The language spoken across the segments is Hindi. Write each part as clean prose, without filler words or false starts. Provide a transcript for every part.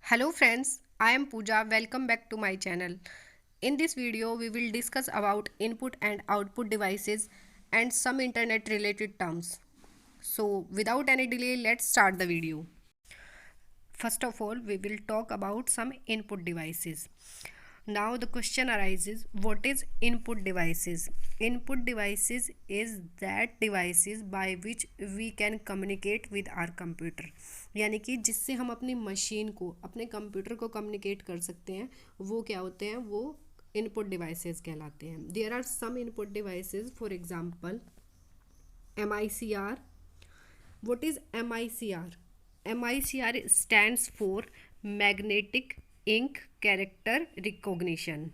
Hello friends, I am Pooja. Welcome back to my channel. In this video, we will discuss about input and output devices and some internet related terms. So, without any delay, let's start the video. First of all, we will talk about some input devices. Now the question arises, what is input devices? Input devices is that devices by which we can communicate with our computer. यानी कि जिससे हम अपनी मशीन को अपने कंप्यूटर को कम्युनिकेट कर सकते हैं, वो क्या होते हैं? वो इनपुट डिवाइसेस कहलाते हैं. There are some input devices, for example MICR. What is MICR? MICR stands for Magnetic Ink Character Recognition.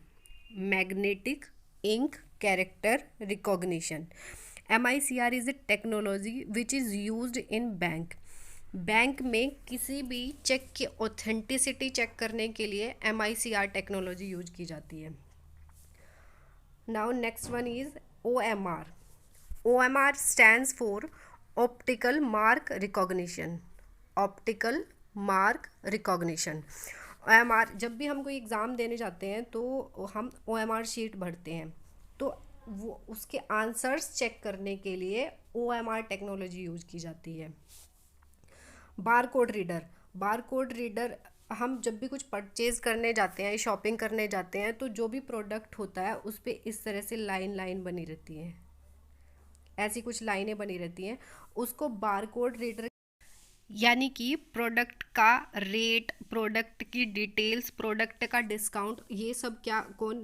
Magnetic Ink Character Recognition. MICR is a technology which is used in bank. Bank में किसी भी चेक की ऑथेंटिसिटी चेक करने के लिए MICR टेक्नोलॉजी यूज की जाती है. Now next one is OMR. OMR stands for Optical Mark Recognition. Optical Mark Recognition. OMR, जब भी हम कोई एग्ज़ाम देने जाते हैं तो हम OMR शीट भरते हैं, तो वो उसके आंसर्स चेक करने के लिए OMR टेक्नोलॉजी यूज की जाती है. Barcode reader. बारकोड रीडर, हम जब भी कुछ परचेज़ करने जाते हैं, शॉपिंग करने जाते हैं, तो जो भी प्रोडक्ट होता है उस पर इस तरह से लाइन लाइन बनी रहती है, ऐसी कुछ लाइनें बनी रहती हैं, उसको बारकोड रीडर, यानी कि प्रोडक्ट का रेट, प्रोडक्ट की डिटेल्स, प्रोडक्ट का डिस्काउंट, ये सब क्या कौन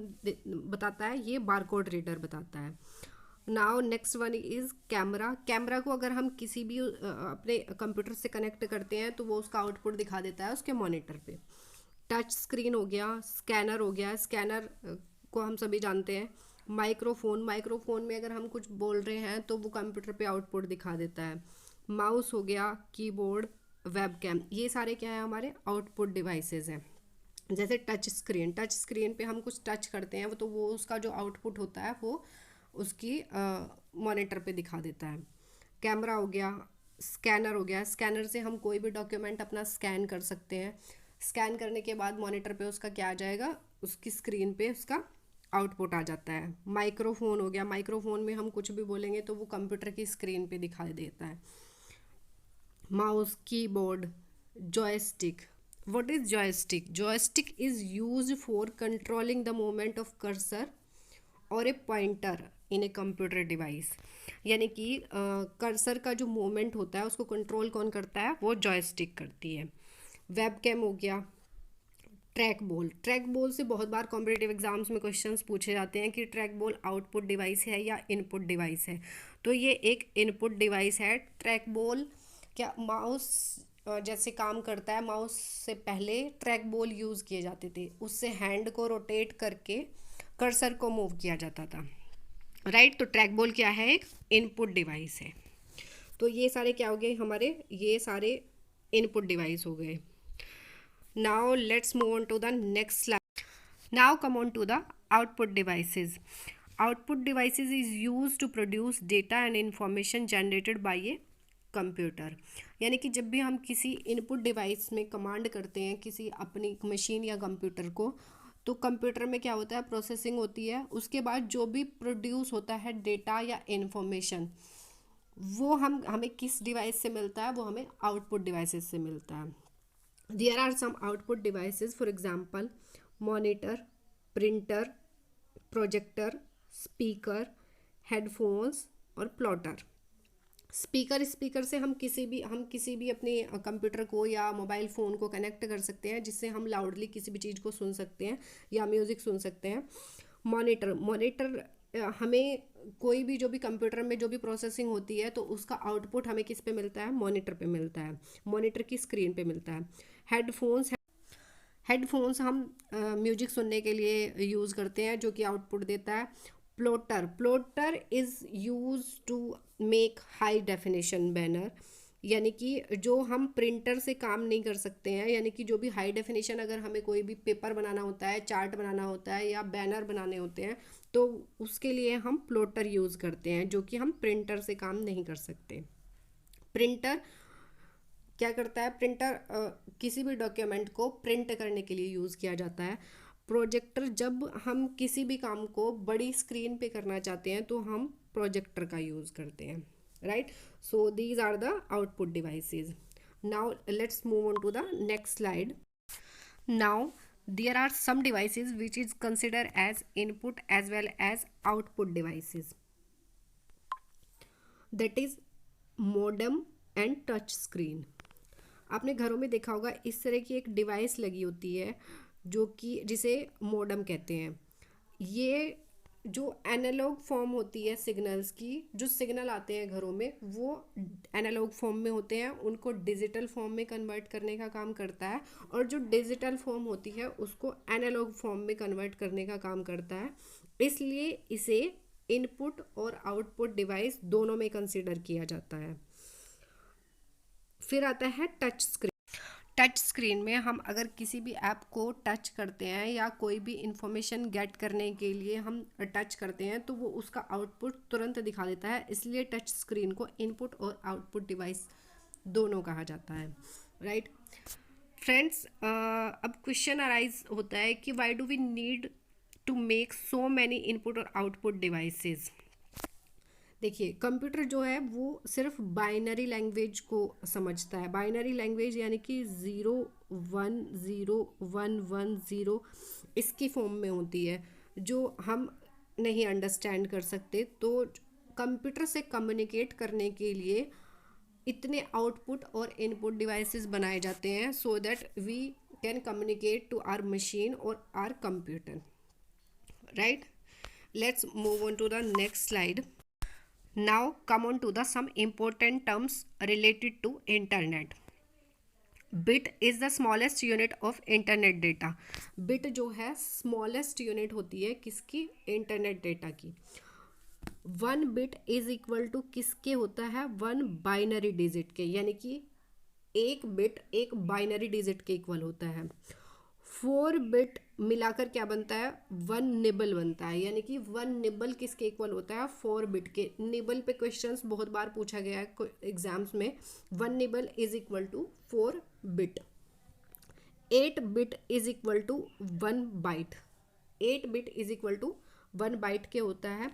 बताता है? ये बारकोड रीडर बताता है. Now next one is camera. Camera को अगर हम किसी भी अपने कंप्यूटर से कनेक्ट करते हैं तो वो उसका आउटपुट दिखा देता है उसके मॉनिटर पे. टच स्क्रीन हो गया, स्कैनर हो गया. स्कैनर को हम सभी जानते हैं. माइक्रोफोन. माइक्रोफोन में अगर हम कुछ बोल रहे हैं तो वो कंप्यूटर पे आउटपुट दिखा देता है. माउस हो गया, कीबोर्ड, वेबकैम, ये सारे क्या है? हमारे आउटपुट डिवाइसेस हैं. जैसे टच स्क्रीन. टच स्क्रीन पे हम कुछ टच करते हैं तो वो उसका जो आउटपुट होता है वो उसकी मॉनिटर पे दिखा देता है. कैमरा हो गया. स्कैनर हो गया. स्कैनर से हम कोई भी डॉक्यूमेंट अपना स्कैन कर सकते हैं. स्कैन करने के बाद मॉनिटर पे उसका क्या आ जाएगा? उसकी स्क्रीन पे उसका आउटपुट आ जाता है. माइक्रोफोन हो गया. माइक्रोफोन में हम कुछ भी बोलेंगे तो वो कंप्यूटर की स्क्रीन पे दिखाई देता है. Mouse, keyboard, joystick. What is joystick? Joystick is used for controlling the movement of cursor और ए pointer in a computer device. यानी कि कर्सर का जो मूवमेंट होता है उसको कंट्रोल कौन करता है? वो जॉयस्टिक करती है. वेबकैम हो गया. Track ball. ट्रैक बॉल से बहुत बार कॉम्पिटिटिव एग्जाम्स में क्वेश्चंस पूछे जाते हैं कि ट्रैक बॉल आउटपुट डिवाइस है या इनपुट डिवाइस है. तो ये एक इनपुट डिवाइस है. ट्रैक बॉल क्या माउस जैसे काम करता है? माउस से पहले ट्रैक बॉल यूज़ किए जाते थे, उससे हैंड को रोटेट करके कर्सर को मूव किया जाता था, राइट. तो ट्रैक बॉल क्या है? एक इनपुट डिवाइस है. तो ये सारे क्या हो गए हमारे? ये सारे इनपुट डिवाइस हो गए. Now let's move on to the next slide. Now come on to the output devices. Output devices is use to produce data and information generated by a computer. यानी कि जब भी हम किसी इनपुट डिवाइस में कमांड करते हैं किसी अपनी मशीन या कंप्यूटर को, तो कंप्यूटर में क्या होता है? प्रोसेसिंग होती है. उसके बाद जो भी प्रोड्यूस होता है डेटा या इन्फॉर्मेशन, वो हमें किस डिवाइस से मिलता है? वो हमें आउटपुट डिवाइसेस से मिलता है. There are some output devices, for example monitor, printer, projector, speaker, headphones और प्लॉटर. स्पीकर से हम किसी भी अपने कंप्यूटर को या मोबाइल फ़ोन को कनेक्ट कर सकते हैं, जिससे हम लाउडली किसी भी चीज़ को सुन सकते हैं या म्यूज़िक सुन सकते हैं. मॉनिटर हमें कोई भी जो भी कंप्यूटर में जो भी प्रोसेसिंग होती है तो उसका आउटपुट हमें किस पे मिलता है? मॉनिटर पे मिलता है, मॉनिटर की स्क्रीन पे मिलता है. हेडफोन्स. हेडफोन्स हम म्यूजिक सुनने के लिए यूज़ करते हैं, जो कि आउटपुट देता है. Plotter is use to make high definition banner. यानी कि जो हम प्रिंटर से काम नहीं कर सकते हैं, यानी कि जो भी हाई डेफिनेशन, अगर हमें कोई भी पेपर बनाना होता है, चार्ट बनाना होता है या बैनर बनाने होते हैं, तो उसके लिए हम प्लॉटर यूज़ करते हैं, जो कि हम प्रिंटर से काम नहीं कर सकते. प्रिंटर क्या करता है, प्रिंटर किसी भी डॉक्यूमेंट को प्रिंट करने के लिए यूज़ किया जाता है। प्रोजेक्टर, जब हम किसी भी काम को बड़ी स्क्रीन पे करना चाहते हैं तो हम प्रोजेक्टर का यूज़ करते हैं, right. So these are the output devices. Now let's move on to the next slide. Now, there are some devices which is considered as input as well as output devices. That is modem and touch screen. आपने घरों में देखा होगा इस तरह की एक डिवाइस लगी होती है जो कि जिसे मॉडेम कहते हैं। ये जो एनालॉग फॉर्म होती है सिग्नल्स की, जो सिग्नल आते हैं घरों में वो एनालॉग फॉर्म में होते हैं, उनको डिजिटल फॉर्म में कन्वर्ट करने का काम करता है, और जो डिजिटल फॉर्म होती है उसको एनालॉग फॉर्म में कन्वर्ट करने का काम करता है। इसलिए इसे इनपुट और आउटपुट डिवाइस दोनों में कंसिडर किया जाता है। फिर आता है टच स्क्रीन। टच स्क्रीन में हम अगर किसी भी ऐप को टच करते हैं या कोई भी इंफॉर्मेशन गेट करने के लिए हम टच करते हैं तो वो उसका आउटपुट तुरंत दिखा देता है, इसलिए टच स्क्रीन को इनपुट और आउटपुट डिवाइस दोनों कहा जाता है, राइट। फ्रेंड्स, अब क्वेश्चन अराइज होता है कि why do we need to make so many input और आउटपुट डिवाइसेस। देखिए, कंप्यूटर जो है वो सिर्फ बाइनरी लैंग्वेज को समझता है। बाइनरी लैंग्वेज यानी कि 0 1 0 1 1 0 इसकी फॉर्म में होती है, जो हम नहीं अंडरस्टैंड कर सकते। तो कंप्यूटर से कम्युनिकेट करने के लिए इतने आउटपुट और इनपुट डिवाइसेस बनाए जाते हैं so that we can communicate to our machine और our computer, right. Let's move on to the next slide. Now come on to the some important terms related to internet. Bit is the smallest unit of internet data. Bit जो है smallest unit होती है किसकी, internet data की। 1 bit is equal to किसके होता है, 1 binary digit के, यानी कि एक बिट एक बाइनरी डिजिट के इक्वल होता है। 4 बिट मिलाकर क्या बनता है, 1 निबल बनता है, यानी कि 1 निबल किसके इक्वल होता है, 4 बिट के। निबल पे क्वेश्चंस बहुत बार पूछा गया है एग्जाम्स में। 1 nibble is equal to 4 bit. 8 bit is equal to 1 byte. 8 bit is equal to 1 byte के होता है।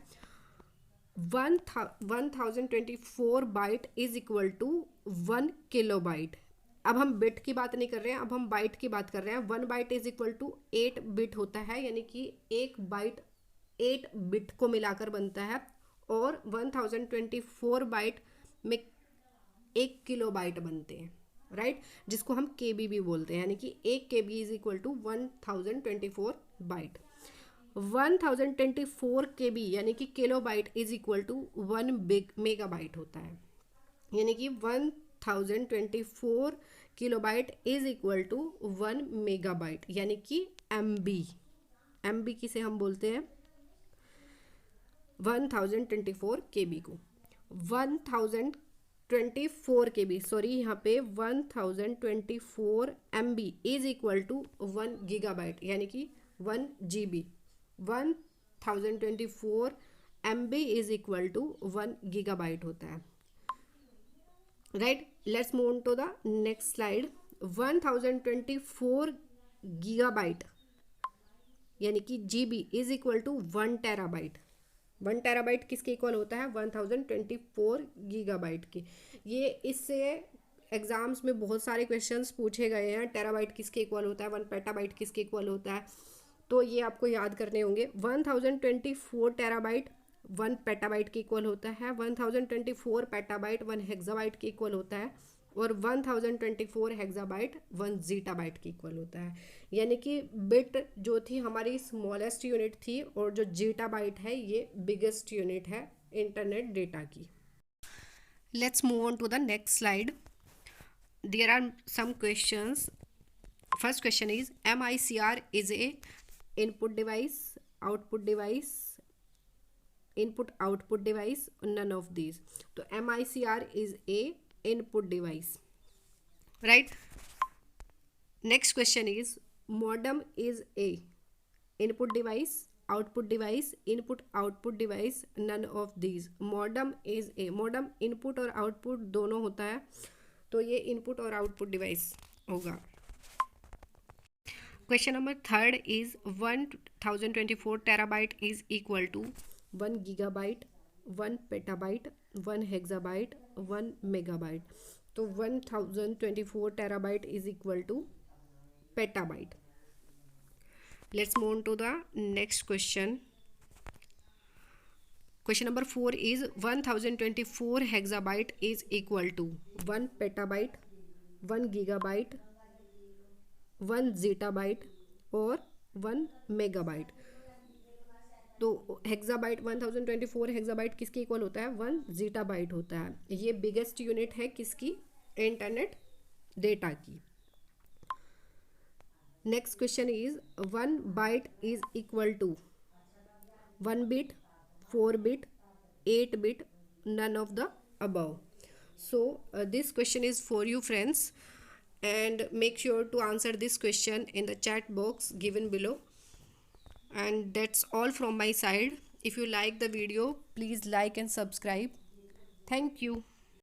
1024 byte is equal to 1 kilo byte. अब हम बिट की बात नहीं कर रहे हैं, अब हम बाइट की बात कर रहे हैं। 1 byte is equal to 8 bit होता है, यानी कि एक बाइट 8 बिट को मिलाकर बनता है। और 1024 बाइट में 1 किलो बाइट बनते हैं, राइट, जिसको हम केबी भी बोलते हैं, यानी कि 1 KB is equal to 1024 byte. 1024 KB यानी कि kilo byte is equal to 1 mega byte होता है, यानी कि 1024 kilobyte is equal to 1 megabyte, यानी कि एमबी। एमबी किसे हम बोलते हैं, 1024 केबी को। 1024 केबी, सॉरी यहाँ पे 1024 MB is equal to 1 gigabyte, यानी कि 1 GB. 1024 MB is equal to 1 gigabyte होता है, right. Let's move on to the next slide. 1024 gigabyte यानी कि GB is equal to 1 terabyte. 1 terabyte किसके इक्वल होता है, 1024 गीगाबाइट की। ये इससे एग्जाम्स में बहुत सारे क्वेश्चंस पूछे गए हैं। टेराबाइट किसके इक्वल होता है, 1 पेटाबाइट किसके इक्वल होता है, तो ये आपको याद करने होंगे। 1024 टेराबाइट 1 पेटाबाइट के इक्वल होता है। 1024 पेटाबाइट 1 हेक्साबाइट के इक्वल होता है। और 1024 हेक्साबाइट 1 जीटाबाइट के इक्वल होता है, यानी कि बिट जो थी हमारी स्मॉलेस्ट यूनिट थी, और जो जीटाबाइट है ये बिगेस्ट यूनिट है इंटरनेट डेटा की। Let's move on to the next slide. There are some questions. First question is MICR is a input device, output device, input output device, none of these. तो MICR is a input device, right. Next question is modem is a input device, output device, input output device, none of these. Modem is a, modem input और आउटपुट दोनों होता है, तो ये इनपुट और आउटपुट डिवाइस होगा। Question number third is 1024 terabyte is equal to 1 gigabyte, 1 petabyte, 1 hexabyte, 1 megabyte. तो 1024 terabyte is equal to petabyte. Let's move to the next question. Question number 4 is 1024 hexabyte is equal to 1 petabyte, 1 gigabyte, 1 zettabyte और 1 megabyte। तो हेक्साबाइट 1024 हेक्साबाइट किसके इक्वल होता है? 1 zettabyte होता है। ये बिगेस्ट यूनिट है किसकी? इंटरनेट डेटा की। Next question is 1 byte is equal to 1 bit, 4 bit, 8 bit, none of the above. So this question is for you friends, and make sure to answer this question in the chat box given below. And that's all from my side. If you like the video, please like and subscribe. Thank you.